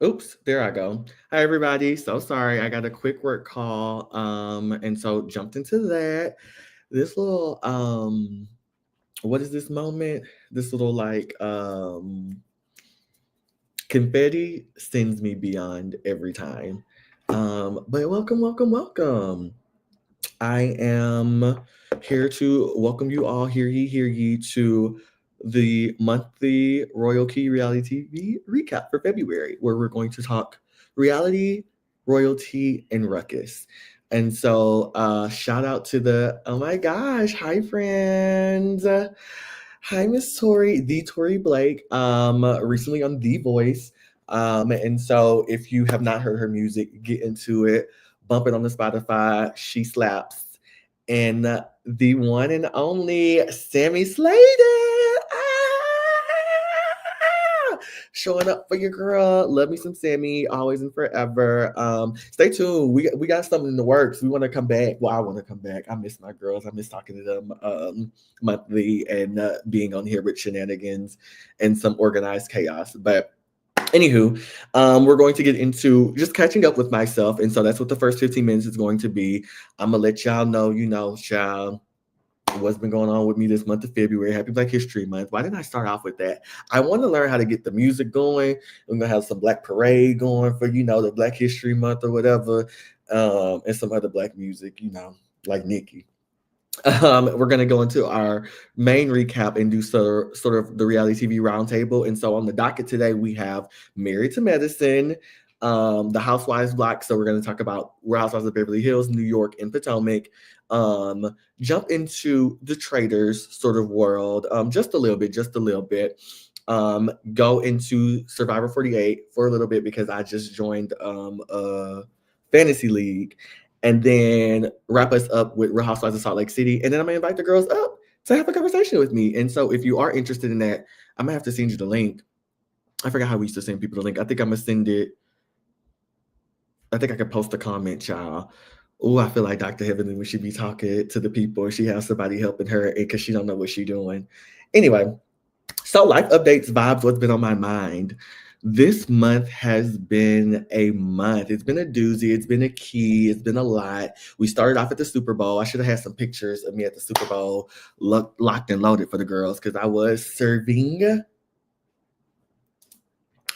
Oops, there I go. Hi everybody. So sorry, I got a quick work call. And so jumped into that. This little what is this moment? This little confetti sends me beyond every time. But welcome. I am here to welcome you all, hear ye, to the monthly Royal Key Reality TV recap for February, where we're going to talk reality, royalty, and ruckus. And so, shout out to oh my gosh, hi friends. Hi, Miss Tori, the Tori Blake, recently on The Voice. And so if you have not heard her music, get into it, bump it on the Spotify. She slaps. And the one and only Sammy Slater. Showing up for your girl. Love me some Sammy, always and forever. Stay tuned. We got something in the works. We want to come back. Well, I want to come back. I miss my girls. I miss talking to them monthly and being on here with shenanigans and some organized chaos. But anywho, we're going to get into just catching up with myself. And so that's what the first 15 minutes is going to be. I'm going to let y'all know, child, what's been going on with me this month of February. Happy Black History Month. Why didn't I start off with that? I want to learn how to get the music going. I'm going to have some Black Parade going for, the Black History Month or whatever, and some other Black music, like Nikki. We're going to go into our main recap and do sort of the reality TV roundtable. And so on the docket today, we have Married to Medicine, the Housewives block. So we're going to talk about Real Housewives of Beverly Hills, New York, and Potomac. Jump into the traders sort of world, just a little bit. Go into Survivor 48 for a little bit because I just joined a fantasy league, and then wrap us up with Real Housewives of Salt Lake City. And then I'm gonna invite the girls up to have a conversation with me. And so if you are interested in that, I'm gonna have to send you the link. I forgot how we used to send people the link. I think I'm gonna send it. I think I could post a comment, child. Oh, I feel like Dr. Heavenly when she be talking to the people and she has somebody helping her because she don't know what she's doing. Anyway, so life updates, vibes, what's been on my mind. This month has been a month. It's been a doozy. It's been a key. It's been a lot. We started off at the Super Bowl. I should have had some pictures of me at the Super Bowl locked and loaded for the girls because I was serving.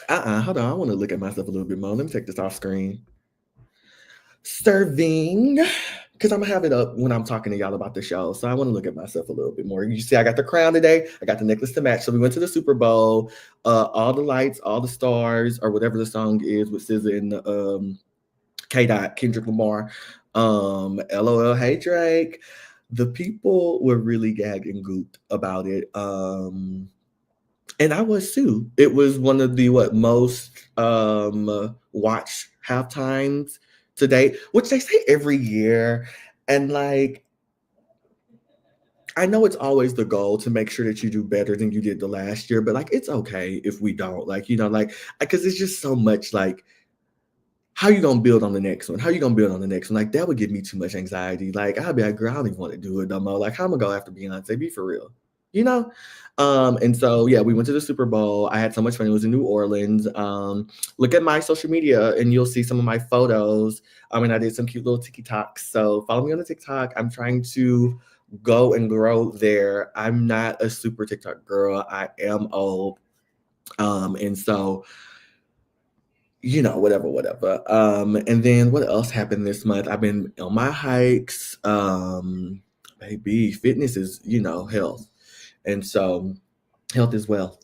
Hold on. I want to look at myself a little bit more. Let me take this off screen. Serving, because I'm gonna have it up when I'm talking to y'all about the show. So I want to look at myself a little bit more. You see, I got the crown today. I got the necklace to match. So we went to the Super Bowl. All the lights, all the stars, or whatever the song is with SZA and K. Dot, Kendrick Lamar. LOL, hey Drake. The people were really gagged and gooped about it. And I was too. It was one of the most watched half times to date, which they say every year. And like, I know it's always the goal to make sure that you do better than you did the last year, but like, it's okay if we don't. Like, because it's just so much like, how you gonna build on the next one? How you gonna build on the next one? Like, that would give me too much anxiety. Like, I'd be like, girl, I don't even want to do it no more. Like, how am I gonna go after Beyonce? Be for real, you know? And so yeah, we went to the Super Bowl. I had so much fun. It was in New Orleans. Look at my social media and you'll see some of my photos. And I did some cute little TikToks. So follow me on the TikTok. I'm trying to go and grow there. I'm not a super TikTok girl. I am old. And so whatever. And then what else happened this month? I've been on my hikes. Baby, fitness is, health. And so health is wealth.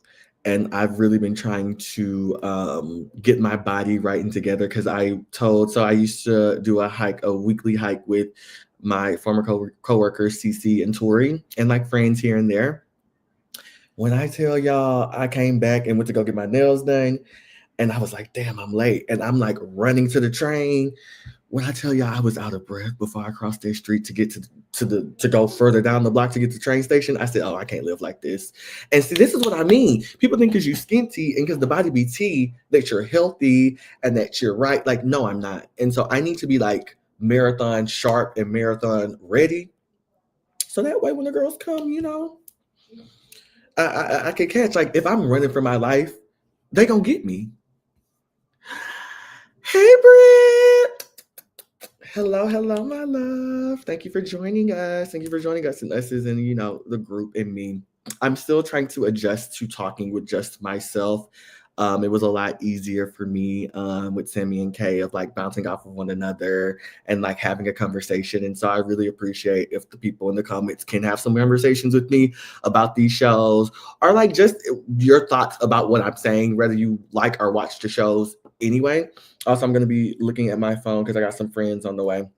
And I've really been trying to get my body right and together because I used to do a weekly hike with my former co-workers, Cece and Tori, and like friends here and there. When I tell y'all, I came back and went to go get my nails done, and I was like, damn, I'm late. And I'm like running to the train. When I tell y'all I was out of breath before I crossed that street to get to go further down the block to get to the train station, I said, oh, I can't live like this. And see, this is what I mean. People think because you skinty and because the body be tea that you're healthy and that you're right. Like, no, I'm not. And so I need to be like marathon sharp and marathon ready. So that way when the girls come, I can catch. Like if I'm running for my life, they gonna get me. Hey, Britt. Hello, hello, my love. Thank you for joining us. Thank you for joining us. And us is in, the group and me. I'm still trying to adjust to talking with just myself. It was a lot easier for me with Sammy and Kay of like bouncing off of one another and like having a conversation. And so I really appreciate if the people in the comments can have some conversations with me about these shows or like just your thoughts about what I'm saying, whether you like or watch the shows anyway. Also, I'm going to be looking at my phone because I got some friends on the way.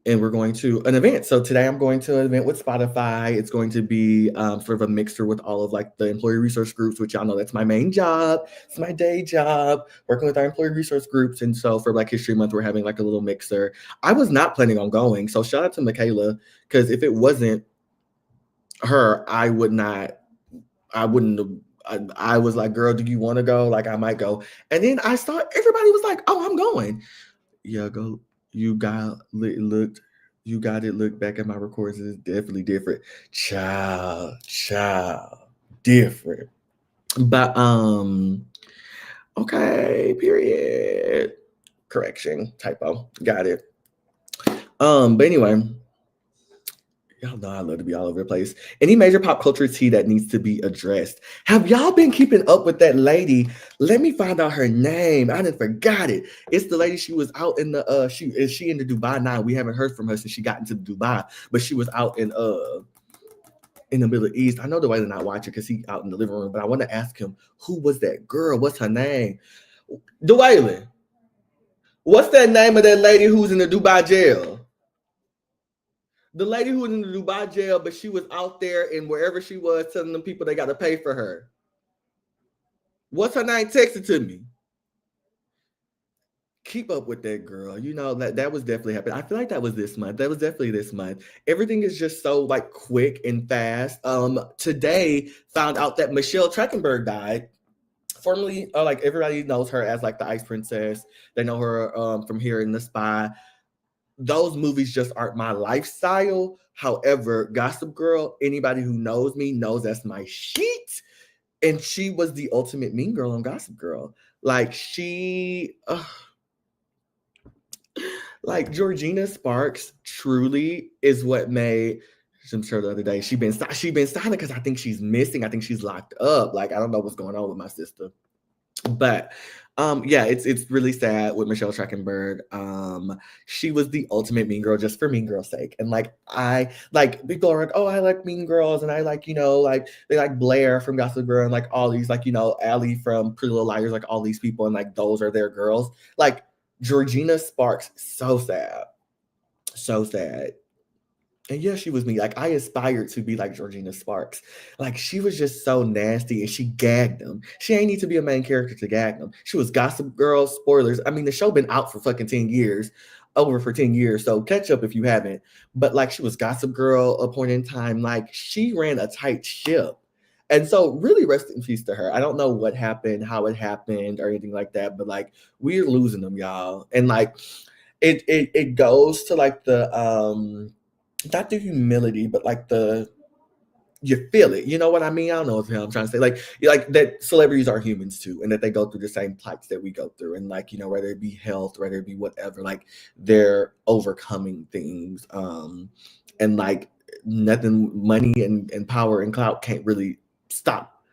And we're going to an event. So today I'm going to an event with Spotify. It's going to be sort of a mixture with all of like the employee resource groups, which y'all know that's my main job. It's my day job, working with our employee resource groups. And so for Black History Month, we're having like a little mixer. I was not planning on going. So shout out to Michaela, because if it wasn't her, I wouldn't have, I was like, girl, do you want to go? Like, I might go. And then I saw everybody was like, oh, I'm going. Yeah, go. You got it looked. You got it. Look back at my records. It's definitely different. Child, different. But okay. Period. Correction. Typo. Got it. But anyway. Y'all know I love to be all over the place. Any major pop culture tea that needs to be addressed. Have y'all been keeping up with that lady? Let me find out her name. I didn't forgot it. It's the lady. She was out in the is she in the Dubai now? We haven't heard from her since she got into Dubai, but she was out in the Middle East. I know the way to not watch it because he out in the living room, but I want to ask him, who was that girl? What's her name? Dwaylen. What's that name of that lady who's in the Dubai jail? The lady who was in the Dubai jail, but she was out there and wherever she was telling them people they got to pay for her. What's her name? Text it to me. Keep up with that girl. You know, that was definitely happening. I feel like that was this month. That was definitely this month. Everything is just so like quick and fast. Today found out that Michelle Trachtenberg died. Formerly, like everybody knows her as like the Ice Princess. They know her from here in The Spy. Those movies just aren't my lifestyle. However, Gossip Girl, anybody who knows me knows that's my shit. And she was the ultimate mean girl on Gossip Girl. Like like Georgina Sparks truly is what made. I'm sure the other day she been silent because I think she's missing. I think she's locked up. Like I don't know what's going on with my sister. But yeah, it's really sad with Michelle Trachtenberg. She was the ultimate mean girl just for mean girl's sake. And like I like people are like, oh, I like Mean Girls, and I like, like they like Blair from Gossip Girl and like all these, like, Allie from Pretty Little Liars, like all these people, and like those are their girls. Like Georgina Sparks, so sad. So sad. And yeah, she was me. Like I aspired to be like Georgina Sparks. Like she was just so nasty and she gagged them. She ain't need to be a main character to gag them. She was Gossip Girl. Spoilers. I mean, the show been out for fucking 10 years. Over for 10 years. So catch up if you haven't. But like she was Gossip Girl a point in time. Like she ran a tight ship. And so really rest in peace to her. I don't know what happened, how it happened, or anything like that. But like we're losing them, y'all. And like it goes to like the not the humility, but like you feel it. You know what I mean? I don't know what I'm trying to say. Like that celebrities are humans too, and that they go through the same plights that we go through. And like, whether it be health, whether it be whatever, like they're overcoming things. And like nothing, money and power and clout can't really stop.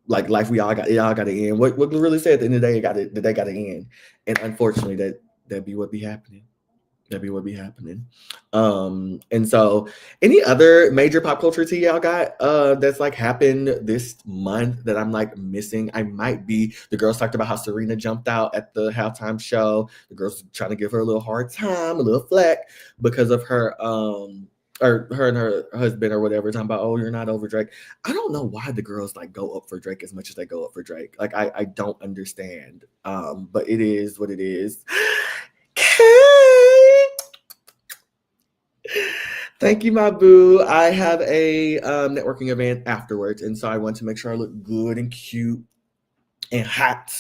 Like life, it all got to end. What really said at the end of the day, the day got to end. And unfortunately, that be what be happening. That'd be what be happening. And so any other major pop culture tea y'all got that's like happened this month that I'm like missing? I might be. The girls talked about how Serena jumped out at the halftime show. The girls trying to give her a little hard time, a little flack because of her or her and her husband or whatever, talking about, oh, you're not over Drake. I don't know why the girls like go up for Drake as much as they go up for Drake. Like I don't understand. But it is what it is. Thank you, my boo. I have a networking event afterwards, and so I want to make sure I look good and cute and hot.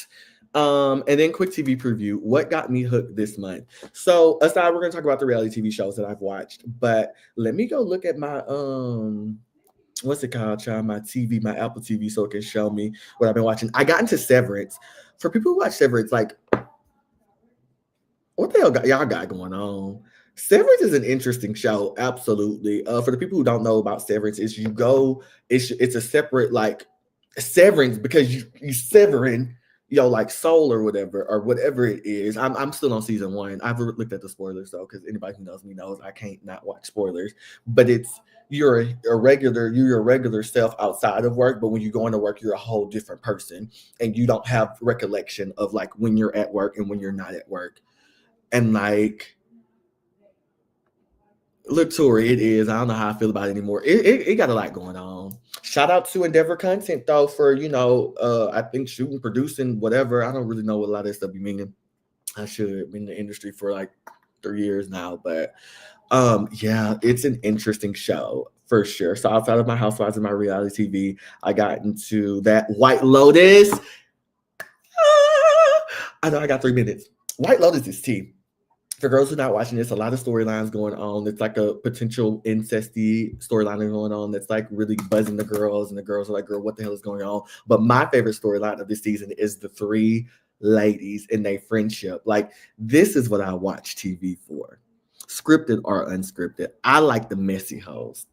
And then quick TV preview. What got me hooked this month? So aside, we're gonna talk about the reality TV shows that I've watched, but let me go look at my what's it called, child? My TV, my Apple TV, so it can show me what I've been watching. I got into Severance. for people who watch Severance, like, what the hell y'all got going on? Severance is an interesting show, absolutely. For the people who don't know about Severance, is you go, it's a separate like severance because you severing your like soul or whatever it is. I'm still on season one. I've looked at the spoilers though, because anybody who knows me knows I can't not watch spoilers. But it's you're your regular self outside of work, but when you go into work, you're a whole different person, and you don't have recollection of like when you're at work and when you're not at work. And like, look, Tori, it is. I don't know how I feel about it anymore. It got a lot going on. Shout out to Endeavor Content though for I think shooting, producing, whatever. I don't really know what a lot of this stuff be meaning. I should be in the industry for like 3 years now, but yeah, it's an interesting show for sure. So outside of my Housewives and my reality TV, I got into that White Lotus. I know I got 3 minutes. White Lotus is tea. For girls who are not watching this, a lot of storylines going on. It's like a potential incesty storyline going on that's like really buzzing the girls, and the girls are like, girl, what the hell is going on? But my favorite storyline of this season is the 3 ladies and their friendship. Like, this is what I watch TV for. Scripted or unscripted. I like the messy hoes.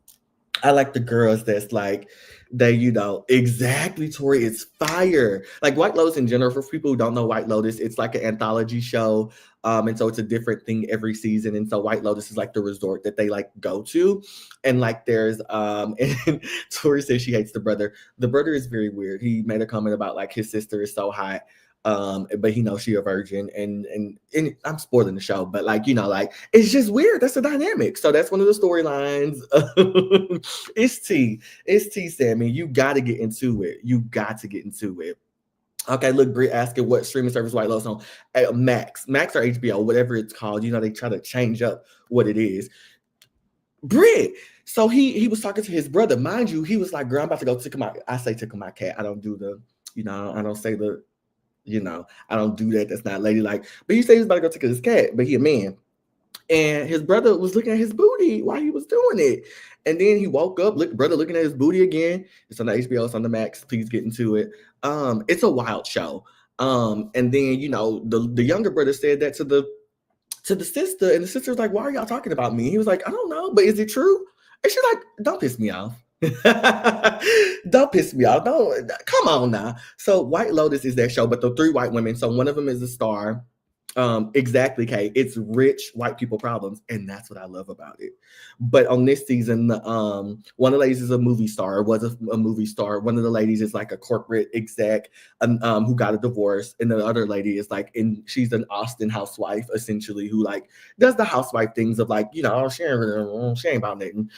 I like the girls that's like, exactly, Tori, it's fire. Like White Lotus in general, for people who don't know White Lotus, it's like an anthology show. And so it's a different thing every season. And so White Lotus is like the resort that they like go to. And like there's and Tori says she hates the brother. The brother is very weird. He made a comment about like his sister is so hot. But he knows she a virgin, and I'm spoiling the show, but like, like it's just weird. That's the dynamic. So that's one of the storylines. It's tea, Sammy. You got to get into it. Okay, look, Brit asking what streaming service White Lotus on. Max or HBO, whatever it's called. They try to change up what it is. Brit. So he was talking to his brother. Mind you, he was like, girl, I'm about to go tickle my, I say tickle my cat. I don't do the, I don't say the, I don't do that. That's not ladylike. But he said he was about to go tickle his cat, but he a man. And his brother was looking at his booty while he was doing it. And then he woke up, brother looking at his booty again. It's on the HBO, it's on the Max. Please get into it. It's a wild show. And then, the younger brother said that to the sister, and the sister was like, why are y'all talking about me? He was like, I don't know, but is it true? And she's like, don't piss me off. Don't piss me off. Don't, come on now. So White Lotus is that show, but the 3 white women. So one of them is a star. Exactly, Kay. It's rich white people problems, and that's what I love about it. But on this season, one of the ladies is a movie star, was a movie star. One of the ladies is like a corporate exec who got a divorce, and the other lady is like, she's an Austin housewife, essentially, who like does the housewife things of like, she ain't about nothing.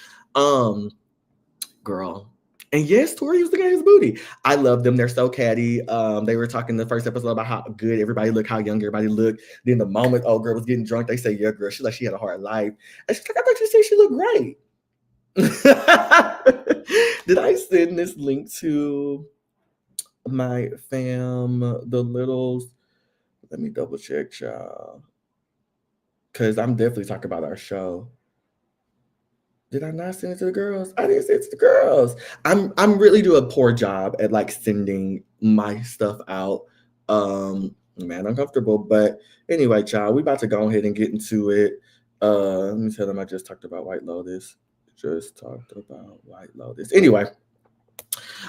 Girl. And yes, Tori was looking at his booty. I love them. They're so catty. They were talking in the first episode about how good everybody looked, how young everybody looked. Then the moment old girl was getting drunk, they say, yeah, girl, she's like, she had a hard life. And she's like, I thought you said she looked great. Did I send this link to my fam, the littles? Let me double check, y'all. Because I'm definitely talking about our show. Did I not send it to the girls? I didn't send it to the girls. I'm really doing a poor job at like sending my stuff out. Man, uncomfortable. But anyway, child, we about to go ahead and get into it. Let me tell them I just talked about White Lotus. Anyway.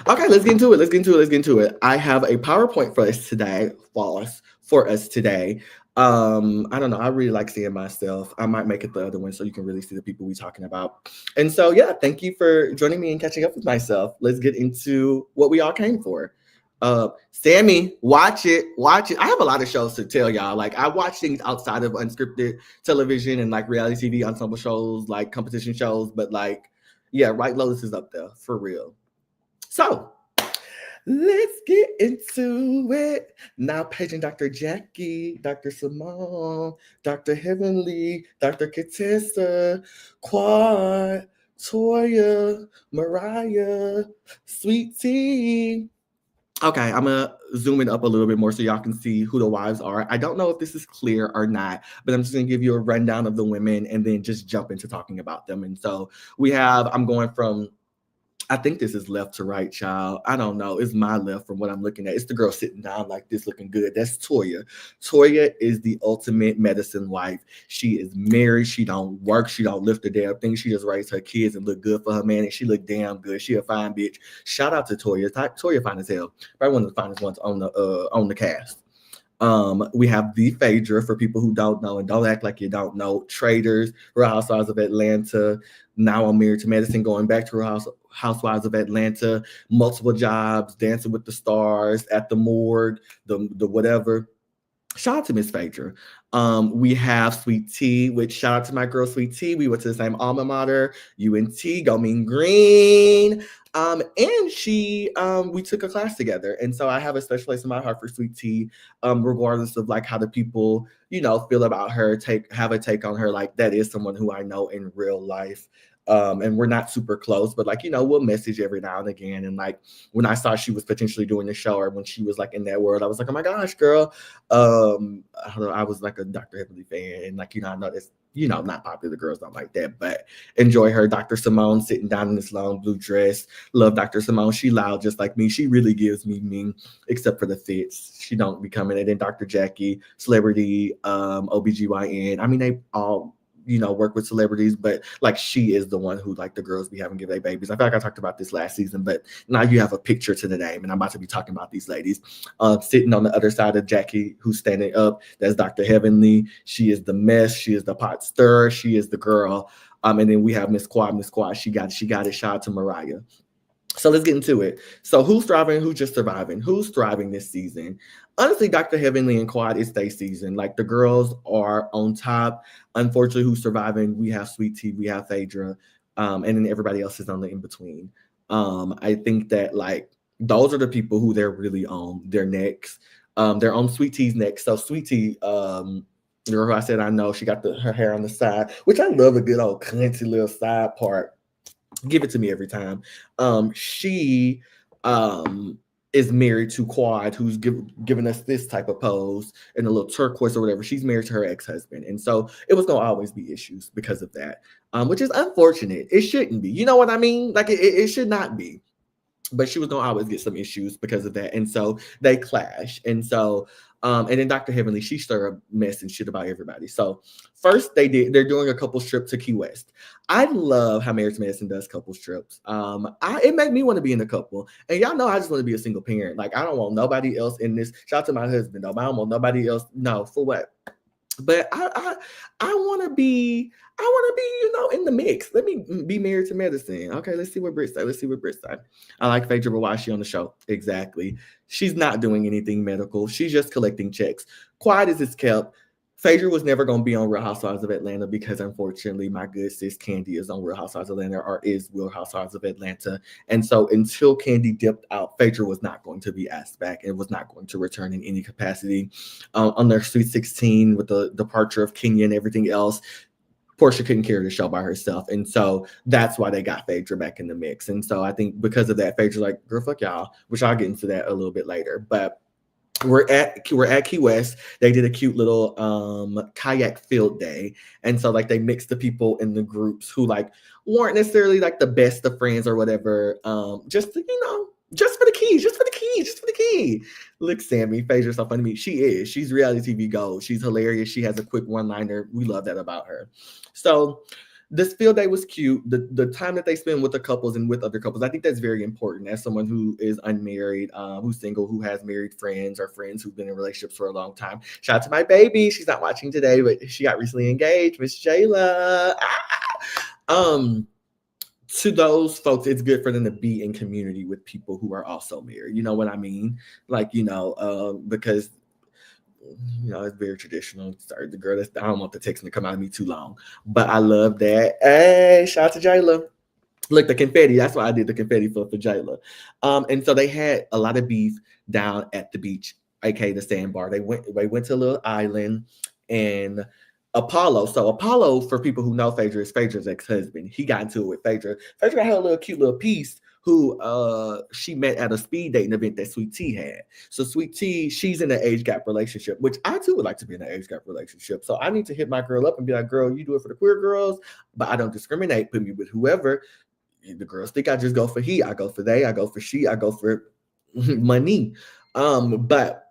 Okay, let's get into it. I have a PowerPoint for us today. I don't know. I really like seeing myself. I might make it the other one so you can really see the people we're talking about. And so, yeah, thank you for joining me and catching up with myself. Let's get into what we all came for. Sammy, watch it. I have a lot of shows to tell y'all. Like, I watch things outside of unscripted television and like reality TV ensemble shows, like competition shows. But like, yeah, White Lotus is up there for real. So let's get into it. Now, paging Dr. Jackie, Dr. Simone, Dr. Heavenly, Dr. Katessa, Quad, Toya, Mariah, Sweet Tea. Okay, I'm going to zoom it up a little bit more so y'all can see who the wives are. I don't know if this is clear or not, but I'm just going to give you a rundown of the women and then just jump into talking about them. And so we have, I'm going from I think this is left to right, child. I don't know. It's my left from what I'm looking at. It's the girl sitting down like this, looking good. That's Toya. Toya is the ultimate medicine wife. She is married. She don't work. She don't lift a damn thing. She just raised her kids and look good for her man. And she look damn good. She a fine bitch. Shout out to Toya. Toya fine as hell. Probably one of the finest ones on the cast. We have the Phaedra for people who don't know and don't act like you don't know. Traders, Real Housewives of Atlanta. Now I'm Married to Medicine, going back to Real Housewives of Atlanta. Multiple jobs, Dancing with the Stars, At the Morgue, the whatever. Shout out to Miss Phaedra. We have Sweet Tea, which shout out to my girl Sweet Tea. We went to the same alma mater, UNT, go mean green. And we took a class together. And so I have a special place in my heart for Sweet Tea, regardless of like how the people, feel about her, have a take on her. Like that is someone who I know in real life. And we're not super close, but like, we'll message every now and again. And like when I saw she was potentially doing the show or when she was like in that world, I was like, oh my gosh, girl. I was like a Dr. Heavenly fan. And like, I know this, not popular, girls don't like that, but enjoy her. Dr. Simone sitting down in this long blue dress. Love Dr. Simone. She loud just like me. She really gives me, except for the fits. She don't be coming. And then Dr. Jackie, celebrity, OBGYN. I mean, they all work with celebrities, but like she is the one who like the girls be having give their babies. I feel like I talked about this last season, but now you have a picture to the name, and I'm about to be talking about these ladies. Sitting on the other side of Jackie, who's standing up, that's Dr. Heavenly. She is the mess. She is the pot stirrer. She is the girl. And then we have Miss Quad. Miss Quad, she got it. Shout out to Mariah. So let's get into it. So who's thriving? Who's just surviving? Who's thriving this season? Honestly, Dr. Heavenly and Quad, it's their season. Like the girls are on top. Unfortunately, who's surviving? We have Sweet Tea, we have Phaedra, and then everybody else is on the in between. I think that like those are the people who they're really on their necks. They're on Sweet Tea's neck. So Sweet Tea, the girl who I said I know, she got her hair on the side, which I love a good old cunty little side part. Give it to me every time. She is married to Quad, who's giving us this type of pose in a little turquoise or whatever. She's married to her ex-husband. And so it was going to always be issues because of that, which is unfortunate. It shouldn't be. You know what I mean? Like it should not be. But she was going to always get some issues because of that. And so they clash. And so and then Dr. Heavenly, she stirred up mess and shit about everybody. So first they're doing a couple trip to Key West. I love how Married to Medicine does couple trips. It made me want to be in a couple. And y'all know I just want to be a single parent. Like I don't want nobody else in this. Shout out to my husband though. But I don't want nobody else. No, for what? But I want to be, in the mix. Let me be Married to Medicine. Okay, let's see what Britt said. I like Phaedra, but why is she on the show? Exactly. She's not doing anything medical. She's just collecting checks. Quiet as it's kept. Phaedra was never going to be on Real Housewives of Atlanta because unfortunately my good sis Candy is on Real Housewives of Atlanta or is Real Housewives of Atlanta. And so until Candy dipped out, Phaedra was not going to be asked back and was not going to return in any capacity. On their Sweet 16 with the departure of Kenya and everything else, Portia couldn't carry the show by herself. And so that's why they got Phaedra back in the mix. And so I think because of that, Phaedra's like, girl, fuck y'all, which I'll get into that a little bit later. But we're at Key West. They did a cute little kayak field day. And so like they mixed the people in the groups who like weren't necessarily like the best of friends or whatever. Just for the key. Look, Sammy, Phaedra's so funny to me. She's reality TV gold. She's hilarious. She has a quick one-liner. We love that about her. So this field day was cute. The time that they spend with the couples and with other couples, I think that's very important as someone who is unmarried, who's single, who has married friends or friends who've been in relationships for a long time. Shout out to my baby. She's not watching today, but she got recently engaged, Miss Jayla. To those folks, it's good for them to be in community with people who are also married. You know what I mean? Like, because it's very traditional. Sorry, the girl I don't want the text to come out of me too long, but I love that. Hey, shout out to Jayla. Look, the confetti. That's why I did the confetti for Jayla. And so they had a lot of beef down at the beach, aka the sandbar. They went to a little island, and Apollo. So Apollo, for people who know Phaedra, is Phaedra's ex-husband. He got into it with Phaedra. Phaedra had a cute little piece who she met at a speed dating event that Sweet Tea had. So Sweet Tea, she's in an age gap relationship, which I too would like to be in an age gap relationship. So I need to hit my girl up and be like, girl, you do it for the queer girls, but I don't discriminate. Put me with whoever. the girls think I just go for he, I go for they, I go for she, I go for money. But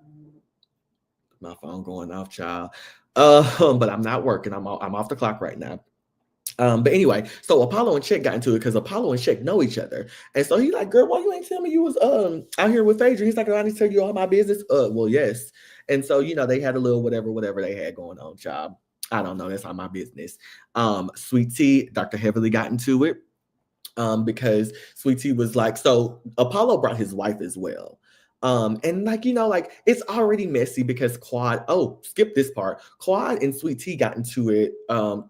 my phone going off, child. But I'm not working. I'm off the clock right now. But anyway, so Apollo and Chick got into it because Apollo and Chick know each other. And so he's like, girl, why you ain't tell me you was out here with Phaedra? He's like, I need to tell you all my business. Well, yes. And so, they had a little whatever they had going on, child. I don't know. That's not my business. Sweet Tea, Dr. Heavily got into it. Because Sweet Tea was like, so Apollo brought his wife as well. And it's already messy because skip this part. Quad and Sweet Tea got into it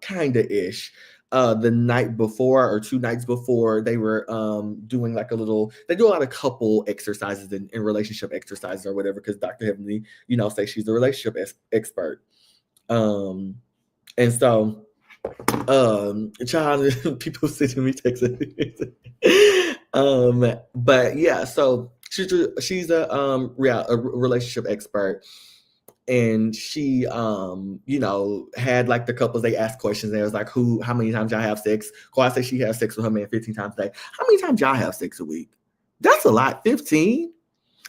kinda ish. The night before or 2 nights before, they were doing they do a lot of couple exercises and relationship exercises or whatever, because Dr. Heavenly, say she's a relationship expert. And so child, people sending me texts. But yeah, so she's a relationship expert, and she had the couples, they asked questions, and it was like, how many times y'all have sex? Quad said she has sex with her man 15 times a day. How many times y'all have sex a week? That's a lot. 15.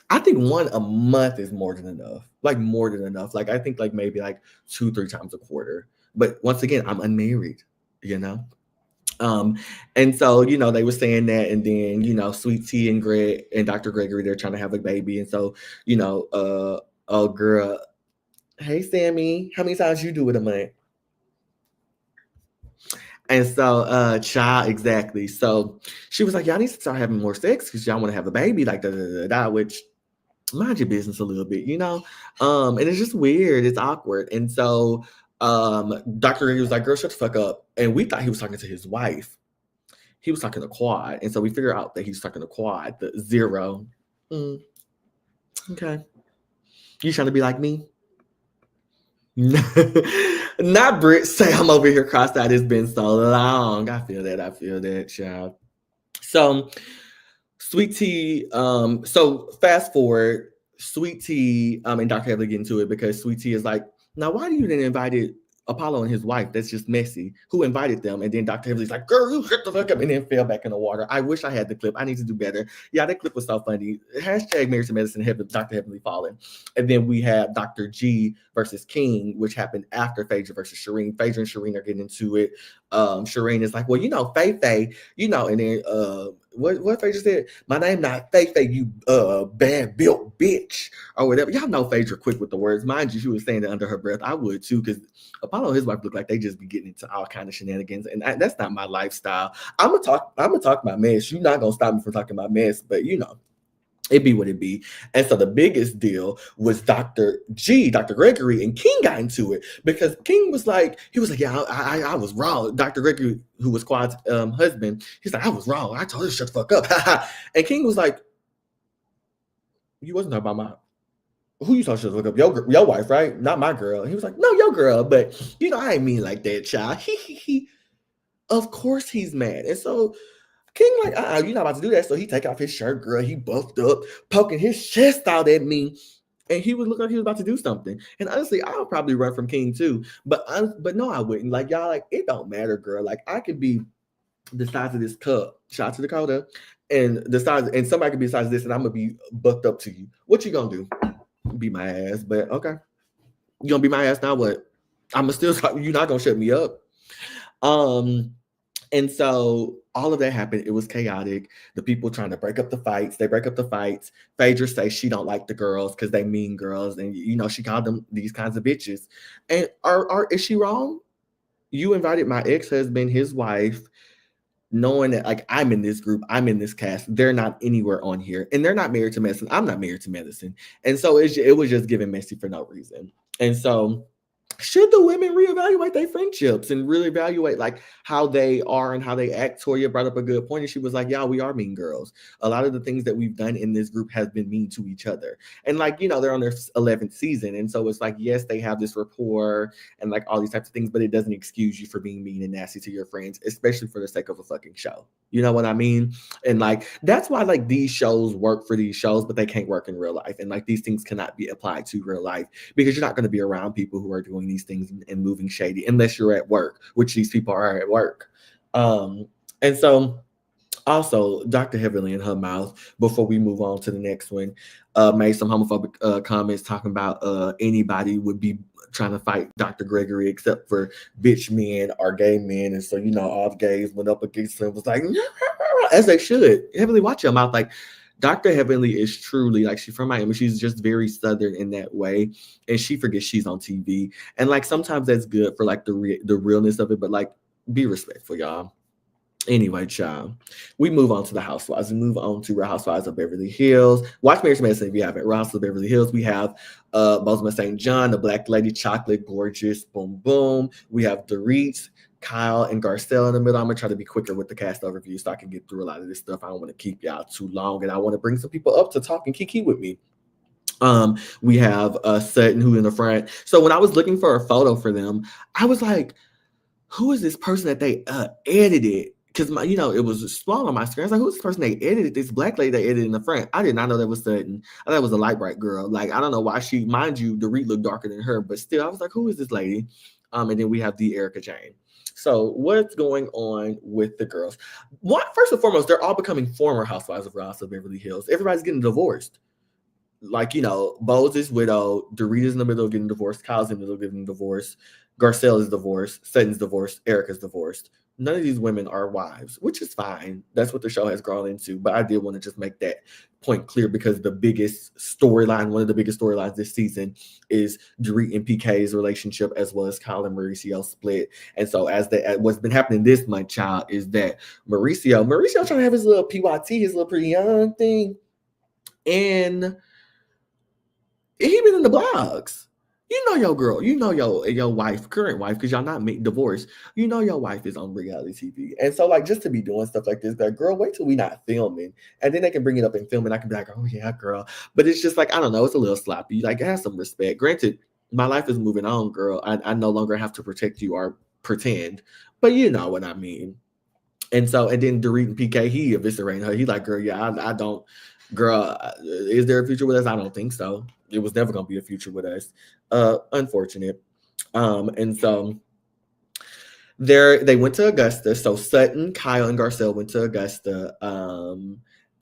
I think 1 a month is more than enough. More than enough. I think maybe 2-3 times a quarter. But once again, I'm unmarried, and so, they were saying that, and then, Sweet Tea and Greg and Dr. Gregory, they're trying to have a baby. And so, oh girl, hey Sammy, how many times you do it a month? And so, child, exactly. So she was like, y'all need to start having more sex because y'all want to have a baby, which mind your business a little bit, and it's just weird, it's awkward. And so Dr. Gregory was like, girl, shut the fuck up. And we thought he was talking to his wife. He was talking to Quad. And so we figured out that he's talking to Quad, the 0. Okay. You trying to be like me? Not Brit. Say I'm over here crossed-eyed. It's been so long. I feel that, child. So Sweet Tea, so fast forward, Sweet Tea and Dr. Heavily get into it because Sweet Tea is like, now why do you then invited Apollo and his wife? That's just messy. Who invited them? And then Dr. Heavily's like, girl, you shut the fuck up, and then fell back in the water. I wish I had the clip. I need to do better. Yeah, that clip was so funny. Hashtag Married to Medicine, Dr. Heavenly falling. And then we have Dr. G versus King, which happened after Phaedra versus Shireen. Phaedra and Shireen are getting into it. Shireen is like, well, Faye, and then what Phaedra said, my name not Faye, you bad built bitch, or whatever. Y'all know Phaedra quick with the words. Mind you, she was saying that under her breath. I would too, because Apollo and his wife look like they just be getting into all kind of shenanigans, and that's not my lifestyle. I'm gonna talk about mess. You're not gonna stop me from talking about mess, but it be what it be. And so the biggest deal was Dr. Gregory, and King got into it because King was like, yeah, I was wrong. Dr. Gregory, who was Quad's husband, he's like, I was wrong. I told her to shut the fuck up. And King was like, you wasn't talking about who you told to look up? Your wife, right? Not my girl. And he was like, no, your girl. But I ain't mean like that, child. Of course he's mad. And so King like, you're not about to do that. So he take off his shirt, girl. He buffed up, poking his chest out at me. And he would look like he was about to do something. And honestly, I'll probably run from King too. But no, I wouldn't. Y'all, it don't matter, girl. I could be the size of this cup. Shout out to Dakota. And the size, and somebody could be the size of this, and I'm gonna be buffed up to you. What you gonna do? Beat my ass. But okay. You gonna beat my ass now? What? I'm still you're not gonna shut me up. And so all of that happened. It was chaotic. The people trying to break up the fights. They break up the fights. Phaedra says she don't like the girls because they mean girls. And, she called them these kinds of bitches. And is she wrong? You invited my ex-husband, his wife, knowing that I'm in this group, I'm in this cast. They're not anywhere on here. And they're not married to medicine. I'm not married to medicine. And so it was just giving messy for no reason. And so should the women reevaluate their friendships and really evaluate how they are and how they act? Toya brought up a good point, and she was like, yeah, we are mean girls. A lot of the things that we've done in this group has been mean to each other. And they're on their 11th season. And so it's yes, they have this rapport and all these types of things, but it doesn't excuse you for being mean and nasty to your friends, especially for the sake of a fucking show. You know what I mean? And that's why these shows work for these shows, but they can't work in real life. And these things cannot be applied to real life because you're not going to be around people who are doing these things and moving shady unless you're at work, which these people are at work. And so Also, Dr. Heavenly in her mouth, before we move on to the next one, made some homophobic comments talking about anybody would be trying to fight Dr. Gregory except for bitch men or gay men. And so, all the gays went up against him, was like, as they should. Heavenly, watch your mouth. Like, Dr. Heavenly is truly like, she's from Miami. She's just very southern in that way, and she forgets she's on TV. And like sometimes that's good for like the realness of it, but like be respectful, y'all. Anyway, child, we move on to the Housewives. We move on to Real Housewives of Beverly Hills. Watch Marriage to Medicine if you haven't. Real Housewives of Beverly Hills. We have Bozeman St. John, the Black Lady, Chocolate, Gorgeous, Boom Boom. We have Dorit, Kyle, and Garcelle in the middle. I'm gonna try to be quicker with the cast overview so I can get through a lot of this stuff. I don't want to keep y'all too long, and I want to bring some people up to talk and kiki with me. We have Sutton, who in the front. So when I was looking for a photo for them, I was like, who is this person that they edited? Because it was small on my screen. I was like, who's this person they edited? This black lady they edited in the front. I did not know that was Sutton. I thought it was a light bright girl. Like, I don't know why mind you, the Reed looked darker than her, but still, I was like, who is this lady? And then we have the Erica Jane. So what's going on with the girls? First and foremost, they're all becoming former housewives of Ross of Beverly Hills. Everybody's getting divorced. Like, Bose is widowed, Dorita's in the middle of getting divorced, Kyle's in the middle of getting divorced, Garcelle is divorced, Sutton's divorced, Erica's divorced. None of these women are wives, which is fine. That's what the show has grown into. But I did want to just make that point clear because the biggest storyline, one of the biggest storylines this season is Dorit and PK's relationship as well as Kyle and Mauricio split. And so what's been happening this month, child, is that Mauricio trying to have his little PYT, his little pretty young thing. And he been in the blogs. Your girl, your wife, current wife, because y'all not divorced. Your wife is on reality TV. And so, like, just to be doing stuff like this, like, girl, wait till we not filming. And then they can bring it up and film, and I can be like, oh, yeah, girl. But it's just like, I don't know, it's a little sloppy. Like, have some respect. Granted, my life is moving on, girl. I no longer have to protect you or pretend. But you know what I mean. And then Dorit and PK, he eviscerating her. He like, girl, yeah, I don't. Girl, is there a future with us? I don't think so. It was never going to be a future with us. Unfortunate. And so they went to Augusta. So Sutton, Kyle, and Garcelle went to Augusta.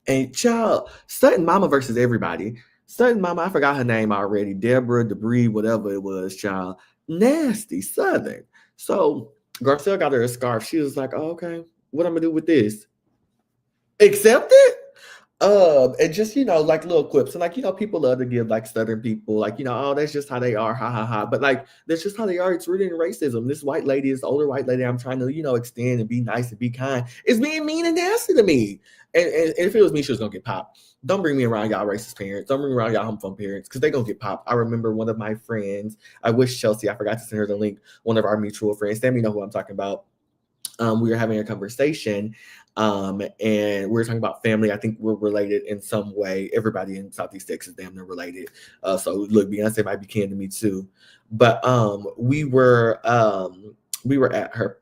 And child, Sutton mama versus everybody. Sutton mama, I forgot her name already. Deborah, Debris, whatever it was, child. Nasty Southern. So Garcelle got her a scarf. She was like, oh, okay, what I'm going to do with this? Accept it? And just, like little quips. And like, people love to give like Southern people, like, oh, that's just how they are, ha ha ha. But like, that's just how they are. It's rooted in racism. This white lady, this older white lady, I'm trying to, extend and be nice and be kind, is being mean and nasty to me. And if it was me, she was gonna get popped. Don't bring me around y'all racist parents. Don't bring me around y'all homophobe parents, because they're gonna get popped. I remember one of my friends, I wish Chelsea, I forgot to send her the link, one of our mutual friends, Sammy know who I'm talking about. We were having a conversation, and we were talking about family. I think we're related in some way. Everybody in Southeast Texas damn near related. So look, Beyonce might be kin to me too. But we were at her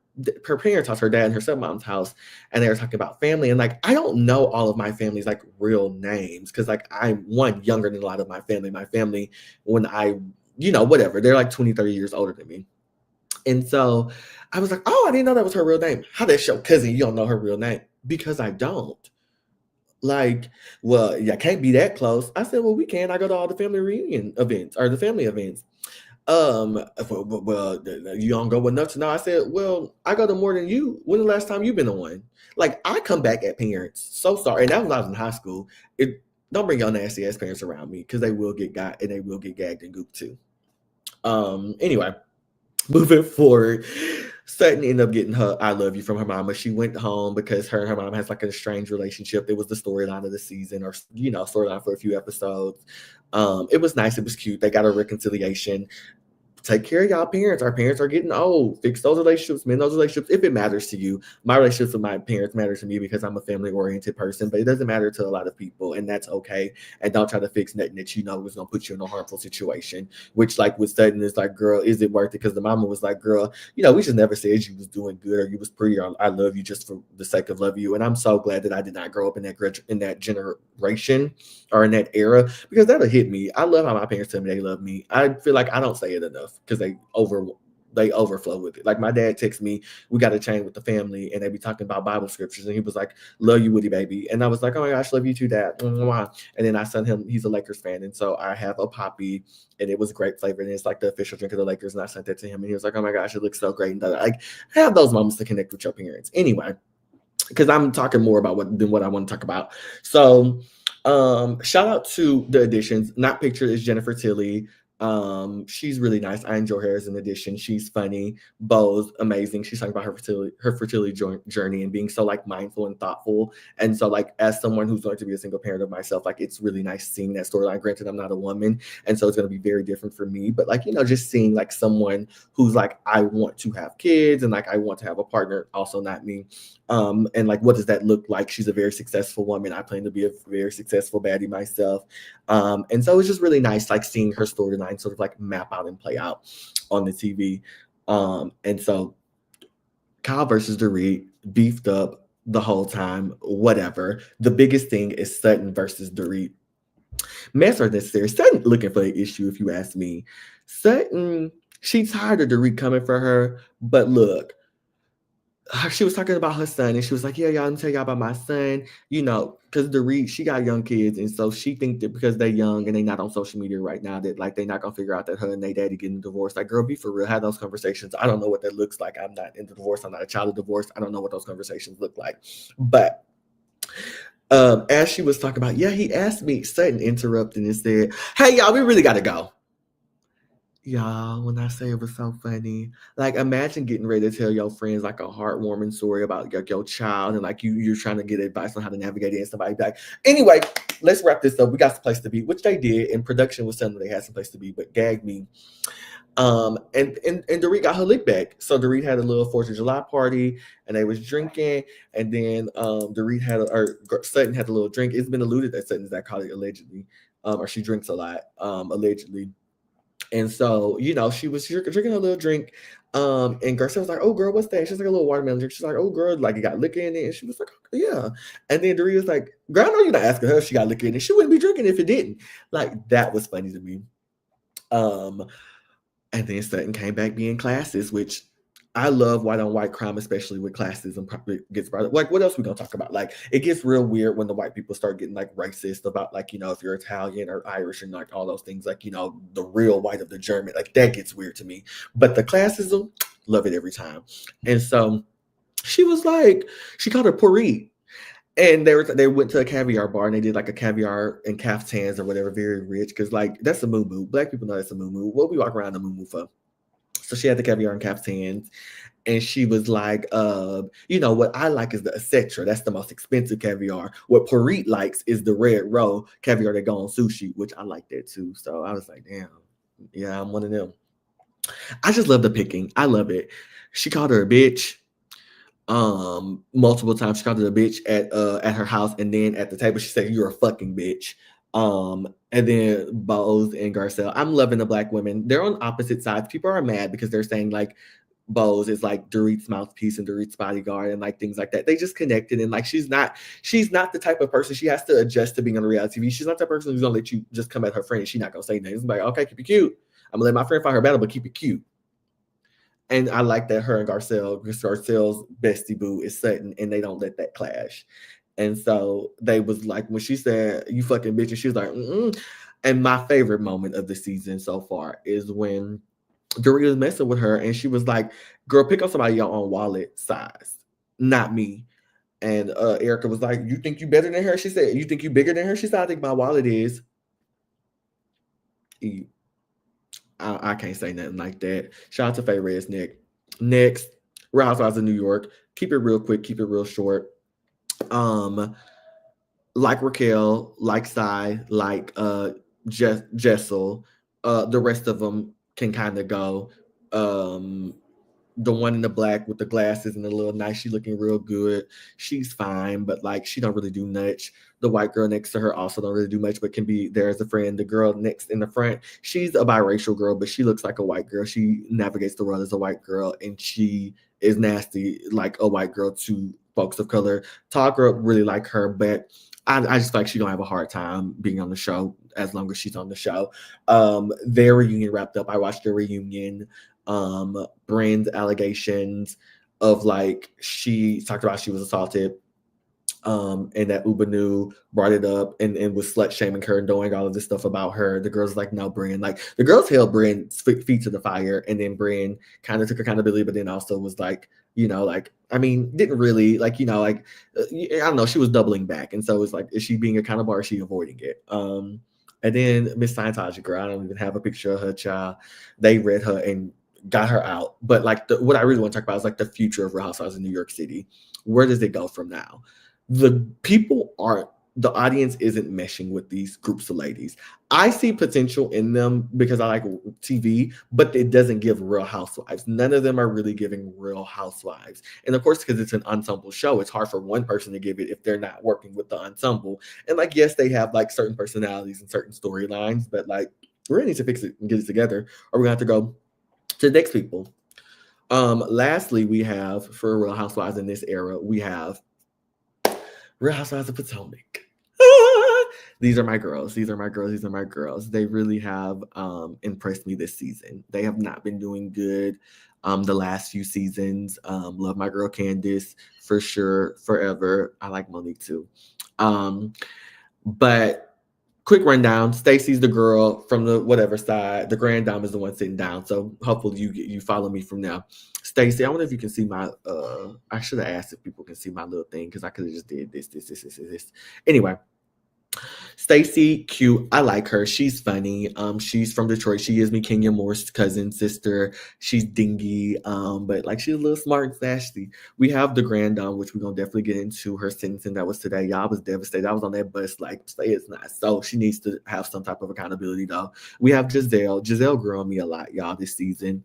parents' house, her dad and her stepmom's house, and they were talking about family. And like, I don't know all of my family's like real names, because like I'm one younger than a lot of my family. My family, when whatever, they're like 20, 30 years older than me. And so I was like, oh, I didn't know that was her real name. How that show cousin, you don't know her real name? Because I don't. Like, well, yeah, can't be that close. I said, well, we can. I go to all the family reunion events or the family events. Well, you don't go enough to know. I said, well, I go to more than you. When the last time you've been to one? Like, I come back at parents. So sorry. And that was when I was in high school. Don't bring your nasty ass parents around me, because they will get got and they will get gagged and gooped too. Anyway. Moving forward, Sutton ended up getting her I love you from her mama. She went home because her and her mom has like a strange relationship. It was the storyline of the season, or storyline for a few episodes. It was nice. It was cute. They got a reconciliation. Take care of y'all parents. Our parents are getting old. Fix those relationships, mend those relationships if it matters to you. My relationships with my parents matter to me because I'm a family-oriented person, but it doesn't matter to a lot of people, and that's okay. And don't try to fix nothing that is going to put you in a harmful situation, which like with Sutton is like, girl, is it worth it? Because the mama was like, girl, we just never said you was doing good or you was pretty or I love you just for the sake of love you. And I'm so glad that I did not grow up in that generation or in that era, because that'll hit me. I love how my parents tell me they love me. I feel like I don't say it enough because they they overflow with it. Like my dad texts me, we got a chain with the family, and they be talking about Bible scriptures, and he was like, "Love you, Woody baby," and I was like, "Oh my gosh, love you too, Dad." Mwah. And then I sent him. He's a Lakers fan, and so I have a poppy, and it was grape flavored, and it's like the official drink of the Lakers. And I sent that to him, and he was like, "Oh my gosh, it looks so great." And like, have those moments to connect with your parents. Anyway, because I'm talking more about what I want to talk about. So, shout out to the additions. Not pictured is Jennifer Tilly. She's really nice. I enjoy her as an addition. She's funny. Bo's amazing. She's talking about her fertility journey and being so like mindful and thoughtful. And so like as someone who's going to be a single parent of myself, like it's really nice seeing that storyline. Granted, I'm not a woman, and so it's going to be very different for me. But like just seeing like someone who's like I want to have kids and like I want to have a partner, also not me. And like what does that look like? She's a very successful woman. I plan to be a very successful baddie myself. And so it's just really nice like seeing her storyline sort of like map out and play out on the TV. And so Kyle versus Dorit beefed up the whole time, whatever. The biggest thing is Sutton versus Dorit. Mess are necessary. Sutton looking for an issue, if you ask me. Sutton, she's tired of Dorit coming for her, but look, she was talking about her son, and she was like, "Yeah, y'all, let me tell y'all about my son." Because Dorit, she got young kids, and so she think that because they're young and they not on social media right now, that like they're not gonna figure out that her and their daddy getting divorced. Like, girl, be for real. Have those conversations. I don't know what that looks like. I'm not into divorce. I'm not a child of divorce. I don't know what those conversations look like. But as she was talking about, yeah, he asked me. Sutton interrupted and said, "Hey, y'all, we really gotta go." Y'all, when I say it was so funny, like imagine getting ready to tell your friends like a heartwarming story about your child, and like you're trying to get advice on how to navigate it, and somebody be like, anyway, let's wrap this up. We got some place to be, which they did, and production was telling them they had some place to be, but gagged me. And Dorit got her lick back. So Dorit had a little 4th of July party, and they was drinking, and then Dorit Sutton had a little drink. It's been alluded that Sutton's that call it allegedly, or she drinks a lot, allegedly. And so, she was drinking a little drink. And Garcelle was like, "Oh, girl, what's that?" She's like, "A little watermelon drink." She's like, "Oh, girl, like it got liquor in it." And she was like, "Oh, yeah." And then Dorit was like, "Girl, I know you're not asking her if she got liquor in it. She wouldn't be drinking if it didn't." Like, that was funny to me. And then Sutton came back being classist, which I love white on white crime, especially with classism gets brought up. Like, what else we gonna talk about? Like, it gets real weird when the white people start getting like racist about like, if you're Italian or Irish and like all those things, like, the real white of the German, like that gets weird to me. But the classism, love it every time. And so she was like, she called her Purit. And they went to a caviar bar and they did like a caviar and caftans or whatever, very rich, because like that's a moo-moo. Black people know that's a moo-moo. What we walk around the moo-moo for? So she had the caviar and caftans, and she was like, what I like is the etc. That's the most expensive caviar. What Purit likes is the red roe caviar that go on sushi, which I like that too. So I was like, damn, yeah, I'm one of them. I just love the picking. I love it. She called her a bitch. Multiple times she called her a bitch at her house, and then at the table she said, "You're a fucking bitch." And then Bose and Garcelle, I'm loving the black women. They're on opposite sides. People are mad because they're saying like Bose is like Dorit's mouthpiece and Dorit's bodyguard and like things like that. They just connected, and like she's not the type of person. She has to adjust to being on reality TV. She's not that person who's gonna let you just come at her friend and she's not gonna say nothing. It's like, okay, keep it cute. I'm gonna let my friend fight her battle, but keep it cute. And I like that her and Garcelle's bestie boo is Sutton, and they don't let that clash. And so they was like, when she said, "You fucking bitch," and she was like, mm-mm. And my favorite moment of the season so far is when Dorit was messing with her, and she was like, "Girl, pick up somebody your own wallet size, not me." And Erica was like, "You think you better than her?" She said, "You think you bigger than her?" She said, "I think my wallet is." I can't say nothing like that. Shout out to Faye Reds Nick. Next, Real Housewives of New York. Keep it real quick, keep it real short. Like Raquel, like Sai, like Jessel, the rest of them can kind of go. The one in the black with the glasses and the little nice, she looking real good. She's fine, but like she don't really do much. The white girl next to her also don't really do much, but can be there as a friend. The girl next in the front, she's a biracial girl, but she looks like a white girl. She navigates the world as a white girl, and she is nasty like a white girl to folks of color. Tall girl really like her, but I just feel like she don't have a hard time being on the show as long as she's on the show. Their reunion wrapped up. I watched their reunion. Bryn's allegations of like she talked about she was assaulted, and that Ubanu brought it up and was slut shaming her and doing all of this stuff about her. The girls like, no, Bryn. Like the girls held Bryn's feet to the fire, and then Bryn kind of took accountability, but then also was like, like I mean, didn't really like, I don't know, she was doubling back, and so it's like, is she being accountable or is she avoiding it? And then Miss Scientology girl, I don't even have a picture of her child. They read her and got her out. But like what I really want to talk about is like the future of Real Housewives in New York City. Where does it go from now? The audience isn't meshing with these groups of ladies. I see potential in them because I like TV, but it doesn't give Real Housewives. None of them are really giving Real Housewives. And of course, because it's an ensemble show, it's hard for one person to give it if they're not working with the ensemble. And like, yes, they have like certain personalities and certain storylines, but like, we're gonna need to fix it and get it together, or we're gonna have to go to the next people. Lastly, we have for Real Housewives in this era, we have Real Housewives of Potomac. These are my girls. These are my girls. These are my girls. They really have impressed me this season. They have not been doing good the last few seasons. Love my girl Candace for sure, forever. I like Monique too. But quick rundown: Stacy's the girl from the whatever side. The grand dame is the one sitting down. So hopefully you follow me from now. Stacy, I wonder if you can see my. I should have asked if people can see my little thing because I could have just did this. Anyway, Stacy, cute. I like her. She's funny. She's from Detroit. She is me Kenya Moore's cousin, sister. She's dingy, but like she's a little smart and sassy. We have the grand dame, which we're gonna definitely get into her sentencing. That was today. Y'all was devastated. I was on that bus, like, say it's not. So she needs to have some type of accountability, though. We have Giselle. Giselle grew on me a lot, y'all, this season.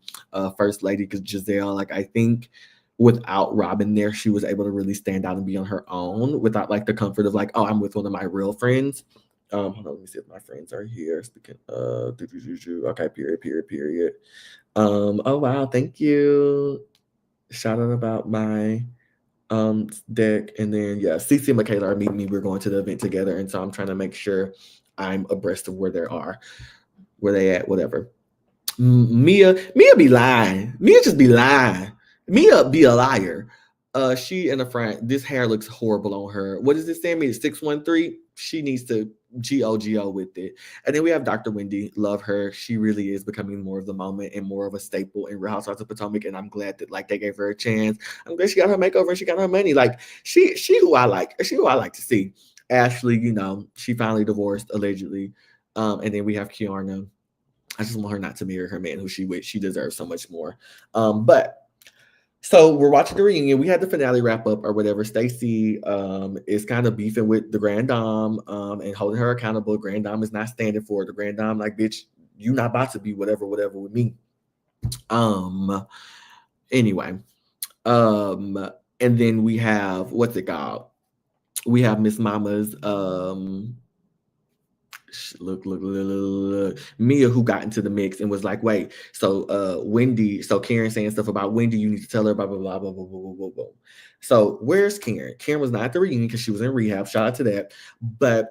First lady, because Giselle, like, I think without Robin there, she was able to really stand out and be on her own without like the comfort of like, oh, I'm with one of my real friends. Hold on, let me see if my friends are here. Speaking okay, period. Oh wow, thank you. Shout out about my deck. And then yeah, Cece and Michaela are meeting me. We're going to the event together. And so I'm trying to make sure I'm abreast of where they at, whatever. Mia be lying. Mia just be lying. Mia be a liar. She and a friend, this hair looks horrible on her. What does this stand me? 613. She needs to GO with it. And then we have Dr. Wendy. Love her. She really is becoming more of the moment and more of a staple in Real Housewives of Potomac. And I'm glad that like they gave her a chance. I'm glad she got her makeover and she got her money. Like she who I like. She who I like to see. Ashley, she finally divorced allegedly. And then we have Kiarna. I just want her not to marry her man who she deserves so much more. But so we're watching the reunion. We had the finale wrap up or whatever. Stacy is kind of beefing with the grand dame and holding her accountable. Grand dame is not standing for it. The grand dame like, bitch, you not about to be whatever with me. Anyway, and then we have what's it called? We have Miss Mama's look, Mia, who got into the mix and was like, wait, so Wendy, so Karen saying stuff about Wendy, you need to tell her, blah, blah, blah, blah, blah, blah, blah, blah. So where's Karen? Karen was not at the reunion because she was in rehab. Shout out to that. But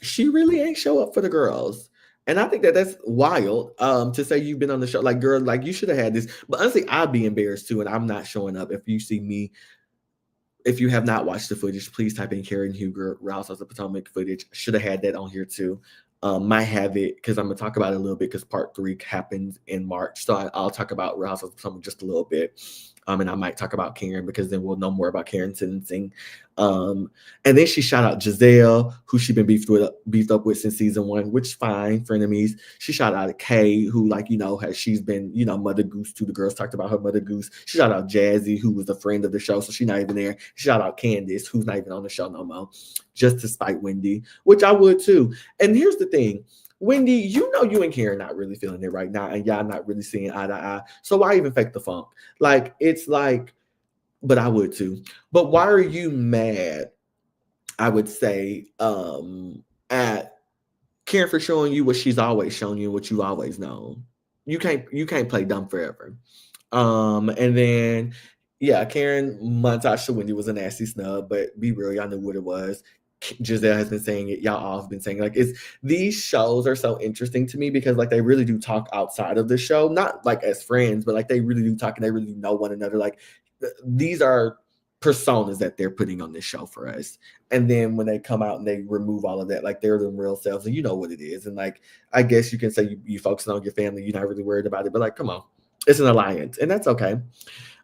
she really ain't show up for the girls. And I think that that's wild to say you've been on the show. Like, girl, like you should have had this. But honestly, I'd be embarrassed too. And I'm not showing up if you see me. If you have not watched the footage, please type in Karen Huger, Rouse of the Potomac footage. Should have had that on here too. Might have it because I'm gonna talk about it a little bit because part 3 happens in March. So I'll talk about Rouse of the Potomac just a little bit. And I might talk about Karen because then we'll know more about Karen's sentencing. And then she shout out Giselle, who she been beefed up with since season 1, which is fine, frenemies. She shout out Kay, who she's been, Mother Goose to the girls, talked about her Mother Goose. She shout out Jazzy, who was a friend of the show, so she's not even there. She shout out Candace, who's not even on the show no more, just to spite Wendy, which I would too. And here's the thing. Wendy, you and Karen not really feeling it right now, and y'all not really seeing eye to eye. So why even fake the funk? Like, it's like, but I would too. But why are you mad, I would say, at Karen for showing you what she's always shown you, what you've always known? You can't play dumb forever. And then, yeah, Karen montage to Wendy was a nasty snub, but be real, y'all knew what it was. Giselle has been saying it. Y'all all have been saying it. Like, it's these shows are so interesting to me because like they really do talk outside of the show, not like as friends, but like they really do talk and they really do know one another. Like these are personas that they're putting on this show for us. And then when they come out and they remove all of that, like they're the real selves and you know what it is. And like I guess you can say you focusing on your family, you're not really worried about it, but like come on, it's an alliance, and that's okay.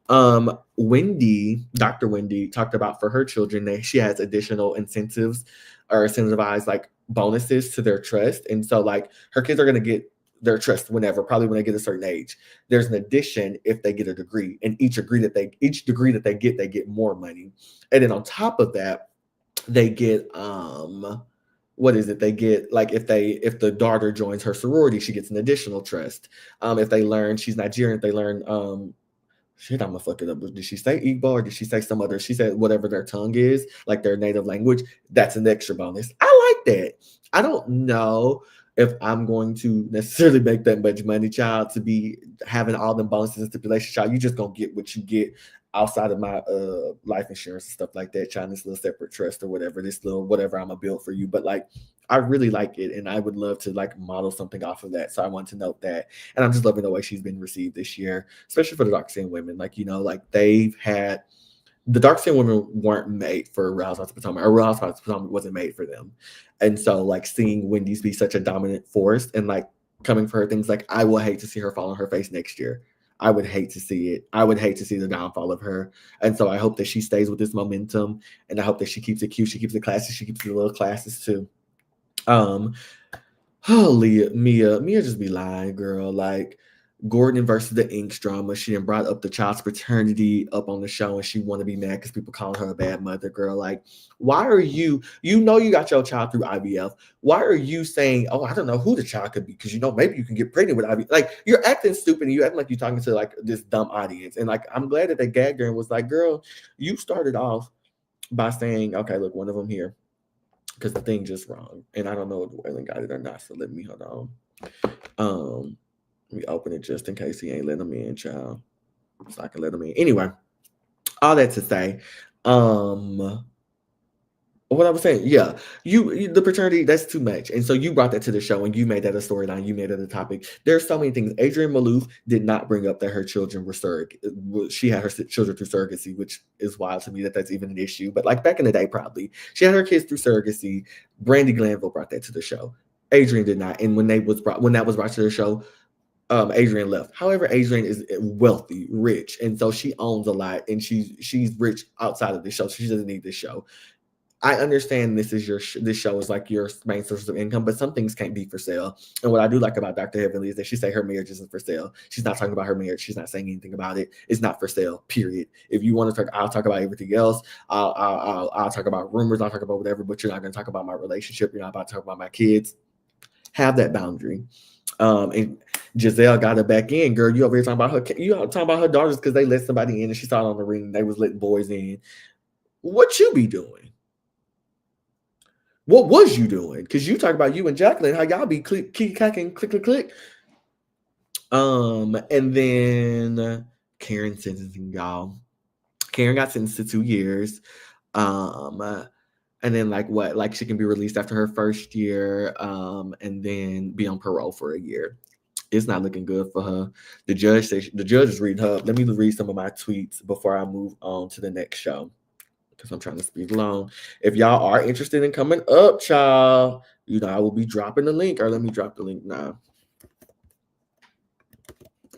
Dr. Wendy talked about for her children that she has additional incentives or incentivized like bonuses to their trust. And so like her kids are gonna get their trust whenever, probably when they get a certain age. There's an addition if they get a degree, and each degree that they get more money. And then on top of that, they get what is it? They get like if the daughter joins her sorority, she gets an additional trust. If they learn she's Nigerian, if they learn shit, I'm gonna fuck it up. Did she say Igbo or did she say some other? She said whatever their tongue is, like their native language. That's an extra bonus. I like that. I don't know if I'm going to necessarily make that much money, child, to be having all them bonuses and stipulations, child. You just gonna get what you get outside of my life insurance and stuff like that, child. This little separate trust or whatever, this little whatever I'm gonna build for you. But like I really like it, and I would love to like model something off of that. So I want to note that, and I'm just loving the way she's been received this year, especially for the dark skinned women. Like like they've had the dark skinned women weren't made for Real Housewives of Potomac, or Real Housewives of Potomac wasn't made for them, and so like seeing Wendy's be such a dominant force and like coming for her things, like I will hate to see her fall on her face next year. I would hate to see it. I would hate to see the downfall of her. And so I hope that she stays with this momentum, and I hope that she keeps it cute. She keeps it classy. She keeps the little classes too. Um, holy Mia just be lying, girl. Like Gordon versus the Inks drama. She done brought up the child's paternity up on the show, and she want to be mad because people calling her a bad mother, girl. Like, why are you? You know you got your child through IVF. Why are you saying, oh, I don't know who the child could be? Because maybe you can get pregnant with IVF. Like, you're acting stupid, and you acting like you're talking to like this dumb audience. And like, I'm glad that they gagged her and was like, girl, you started off by saying, okay, look, one of them here, because the thing just wrong, and I don't know if Waylon got it or not. So let me hold on. Let me open it just in case he ain't letting them in, child, so I can let him in. Anyway, all that to say, what I was saying, yeah, the paternity, that's too much, and so you brought that to the show, and you made that a storyline. You made it a topic. There's so many things. Adrienne Maloof did not bring up that her children were she had her children through surrogacy, which is wild to me that that's even an issue. But like back in the day, probably she had her kids through surrogacy. Brandy Glanville brought that to the show. Adrienne did not, and when that was brought to the show, Adrienne left. However, Adrienne is wealthy, rich, and so she owns a lot, and she's rich outside of the show. So she doesn't need this show. I understand this show is like your main source of income, but some things can't be for sale. And what I do like about Dr. Heavenly is that she say her marriage isn't for sale. She's not talking about her marriage. She's not saying anything about it. It's not for sale. Period. If you want to talk, I'll talk about everything else. I'll talk about rumors. I'll talk about whatever. But you're not going to talk about my relationship. You're not about to talk about my kids. Have that boundary. And Giselle got her back in, girl. You over here talking about her. You talking about her daughters because they let somebody in and she saw it on the ring. And they was letting boys in. What you be doing? What was you doing? Because you talk about you and Jacqueline, how y'all be click, clacking, click, click, click. And then Karen sentencing, y'all. Karen got sentenced to 2 years. And then like she can be released after her first year, and then be on parole for a year. It's not looking good for her. The judge is reading her. Let me read some of my tweets before I move on to the next show, because I'm trying to speed along. If y'all are interested in coming up, child, I will be dropping the link, or let me drop the link now.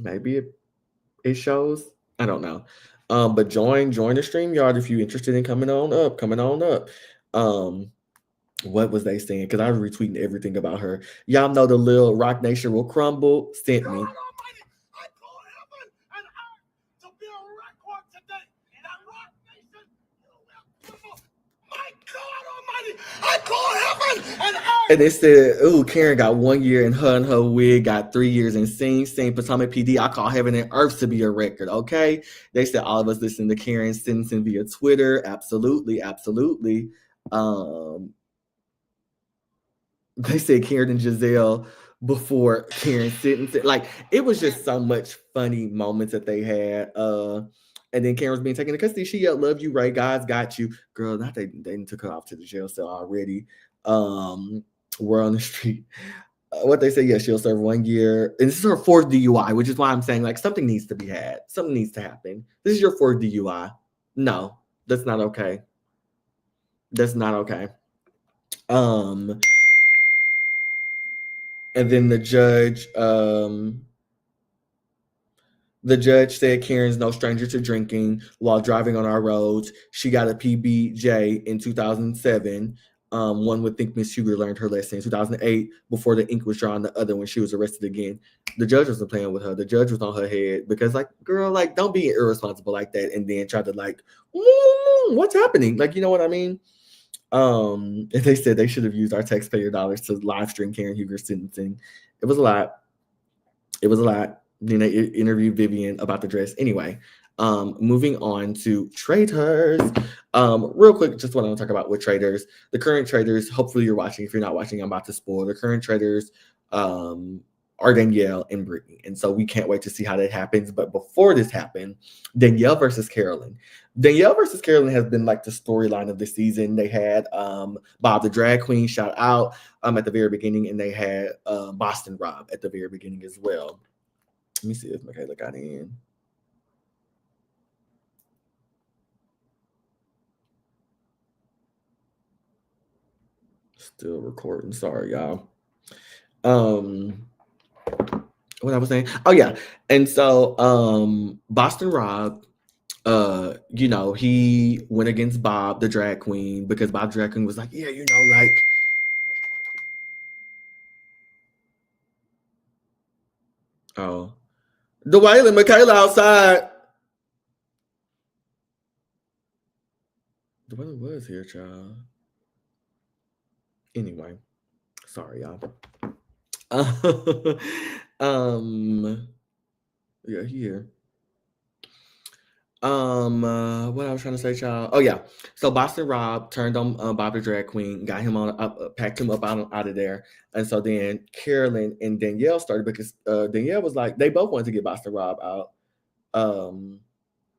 Maybe it shows. I don't know. But join the StreamYard if you're interested in coming on up. What was they saying? Because I was retweeting everything about her. Y'all know the little Rock Nation will crumble sent me. And they said, "Ooh, Karen got 1 year, and her wig got 3 years in Sing Potomac PD. I call heaven and earth to be a record." Okay, they said all of us listen to Karen sentencing via Twitter. Absolutely. They said Karen and Giselle before Karen sentencing. Like, it was just so much funny moments that they had. And then Karen's being taken into custody. She yelled, "Love you, Ray. God's got you, girl." Not they took her off to the jail cell already. We're on the street. What they say, yeah, she'll serve 1 year, and this is her fourth DUI, which is why I'm saying like something needs to be had. Something needs to happen. This is your fourth DUI. No, that's not okay. That's not okay. And then the judge said Karen's no stranger to drinking while driving on our roads. She got a PBJ in 2007. One would think Miss Huger learned her lesson in 2008 before the ink was drawn. The other when she was arrested again. The judge wasn't playing with her. The judge was on her head because, like, girl, like, don't be irresponsible like that and then try to, like, what's happening? Like, you know what I mean? And they said they should have used our taxpayer dollars to live stream Karen Huger's sentencing. It was a lot. It was a lot. Then they interviewed Vivian about the dress. Anyway, moving on to traitors. Real quick, just what I want to talk about with traitors. The current traitors, hopefully you're watching. If you're not watching, I'm about to spoil. The current traitors are Danielle and Brittany. And so we can't wait to see how that happens. But before this happened, Danielle versus Carolyn. Danielle versus Carolyn has been like the storyline of the season. They had Bob the drag queen shout out at the very beginning, and they had Boston Rob at the very beginning as well. Let me see if Michaela got in. Still recording. Sorry, y'all. What I was saying? Oh yeah. And so Boston Rob, you know, he went against Bob the drag queen because Bob the drag queen was like, yeah, you know, like Dwayne and Michaela outside. Dwayne was here, child. Anyway, sorry, y'all. Yeah, here. What I was trying to say, child. Oh yeah. So Boston Rob turned on Bob the drag queen, got him on, packed him up out of there, and so then Carolyn and Danielle started because Danielle was like they both wanted to get Boston Rob out,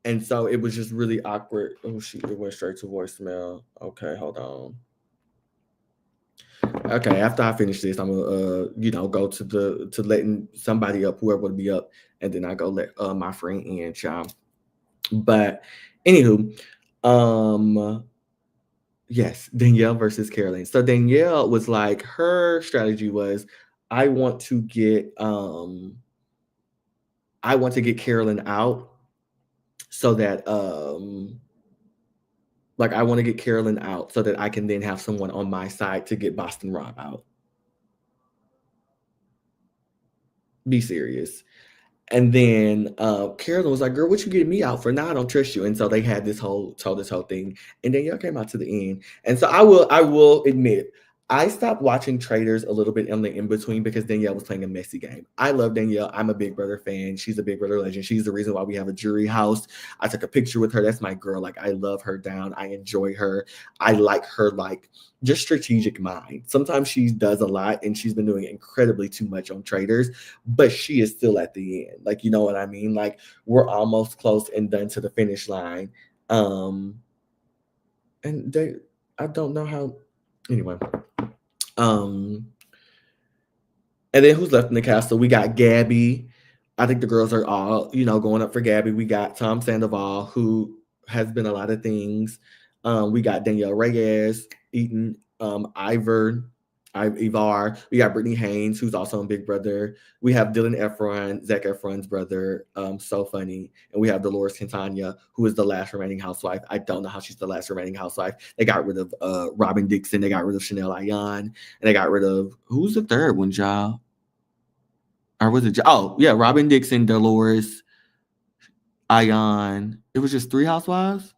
and so it was just really awkward. Oh shoot, it went straight to voicemail. Okay, hold on. Okay, after I finish this, I'm gonna you know go to letting somebody up, whoever would be up, and then I go let my friend in, child. But anywho, yes, Danielle versus Caroline. So Danielle was like, her strategy was, I want to get Carolyn out so that like I want to get Carolyn out so that I can then have someone on my side to get Boston Rob out. Be serious. And then Carolyn was like, "Girl, what you getting me out for? Now I don't trust you." And so they had this whole thing, and Danielle came out to the end. And so I will admit, I stopped watching Traders a little bit in the in between because Danielle was playing a messy game. I love Danielle. I'm a Big Brother fan. She's a Big Brother legend. She's the reason why we have a jury house. I took a picture with her. That's my girl. Like I love her down. I enjoy her. I like her like just strategic mind. Sometimes she does a lot, and she's been doing incredibly too much on Traders, but she is still at the end. Like, you know what I mean? Like we're almost close and done to the finish line. And I don't know how anyway. And then who's left in the castle? We got Gabby. I think the girls are all, you know, going up for Gabby. We got Tom Sandoval, who has been a lot of things. We got Danielle Reyes, Eaton, Ivar. We got Brittany Haynes, who's also in Big Brother. We have Dylan Efron, Zac Efron's brother. So funny. And we have Dolores Quintana, who is the last remaining housewife. I don't know how she's the last remaining housewife. They got rid of Robin Dixon. They got rid of Chanel Ayan. And they got rid of, who's the third one, y'all? Or was it? Oh, yeah, Robin Dixon, Dolores, Ayan. It was just 3 housewives?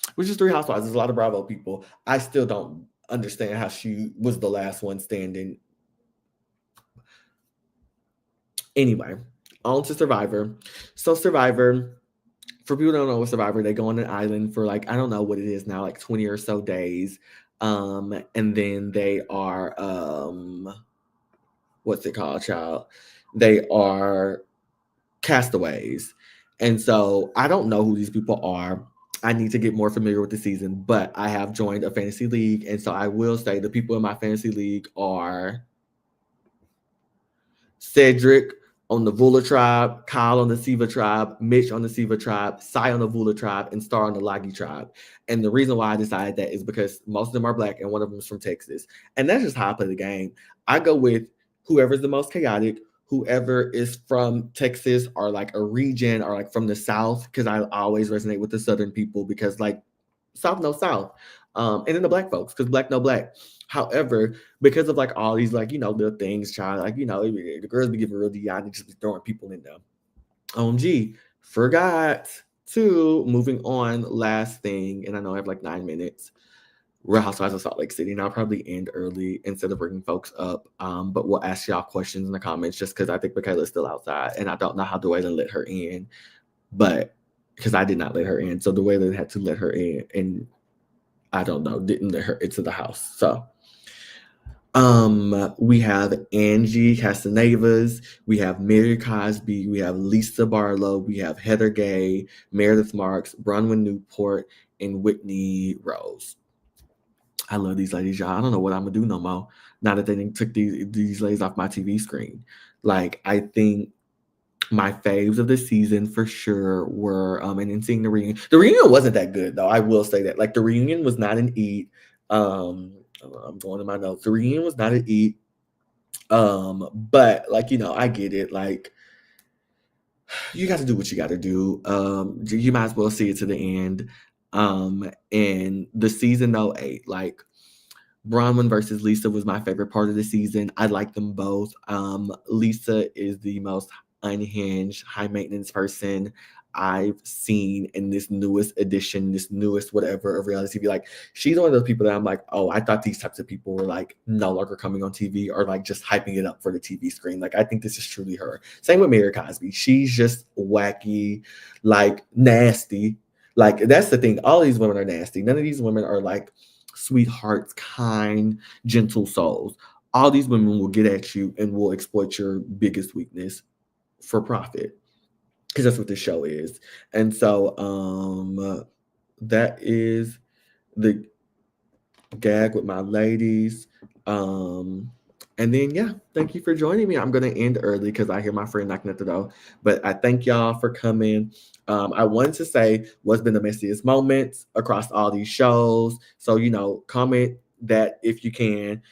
It was just 3 housewives. There's a lot of Bravo people. I still don't understand how she was the last one standing. Anyway, on to Survivor. So Survivor, for people who don't know what Survivor, they go on an island for like, I don't know what it is now, like 20 or so days. And then they are what's it called, child? They are castaways. And so I don't know who these people are. I need to get more familiar with the season, but I have joined a fantasy league. And so I will say the people in my fantasy league are Cedric on the Vula tribe, Kyle on the Siva tribe, Mitch on the Siva tribe, Sai on the Vula tribe, and Star on the Lagi tribe. And the reason why I decided that is because most of them are black and one of them is from Texas. And that's just how I play the game. I go with whoever's the most chaotic, whoever is from Texas or like a region or like from the South, because I always resonate with the Southern people because like South no South. And then the black folks, because black no black. However, because of like all these like, little things, child, like, the girls be giving real DI and just be throwing people in there. OMG, forgot to moving on. Last thing, and I know I have like 9 minutes. Real Housewives of Salt Lake City, and I'll probably end early instead of bringing folks up. But we'll ask y'all questions in the comments just because I think Michaela's still outside, and I don't know how Dwayne let her in, but because I did not let her in, so Dwayne had to let her in, and I don't know, didn't let her into the house. So we have Angie Casanevas, we have Mary Cosby, we have Lisa Barlow, we have Heather Gay, Meredith Marks, Bronwyn Newport, and Whitney Rose. I love these ladies, y'all. I don't know what I'm gonna do no more now that they took these ladies off my TV screen. Like, I think my faves of the season for sure were and then seeing the reunion. The reunion wasn't that good though. I will say that. Like, the reunion was not an eat. I'm going to my notes. The reunion was not an eat. But like, I get it. Like, you got to do what you got to do. You might as well see it to the end. And the season 08, like, Bronwyn versus Lisa was my favorite part of the season. I like them both. Lisa is the most unhinged, high maintenance person I've seen in this newest edition, this newest whatever of reality TV. Like, she's one of those people that I'm like, oh, I thought these types of people were like no longer coming on TV or like just hyping it up for the TV screen. Like, I think this is truly her. Same with Mary Cosby. She's just wacky, like nasty. Like, that's the thing. All these women are nasty. None of these women are like sweethearts, kind, gentle souls. All these women will get at you and will exploit your biggest weakness for profit, because that's what this show is. And so that is the gag with my ladies. And then, yeah, thank you for joining me. I'm going to end early because I hear my friend knocking at the door. But I thank y'all for coming. I wanted to say what's been the messiest moments across all these shows. So, comment that if you can.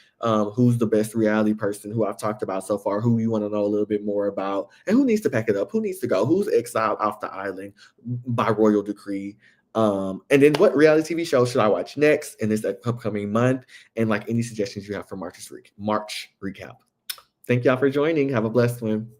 Who's the best reality person who I've talked about so far, who you want to know a little bit more about, and who needs to pack it up, who needs to go, who's exiled off the island by royal decree. And then what reality TV show should I watch next in this upcoming month? And like any suggestions you have for March recap. Thank y'all for joining. Have a blessed one.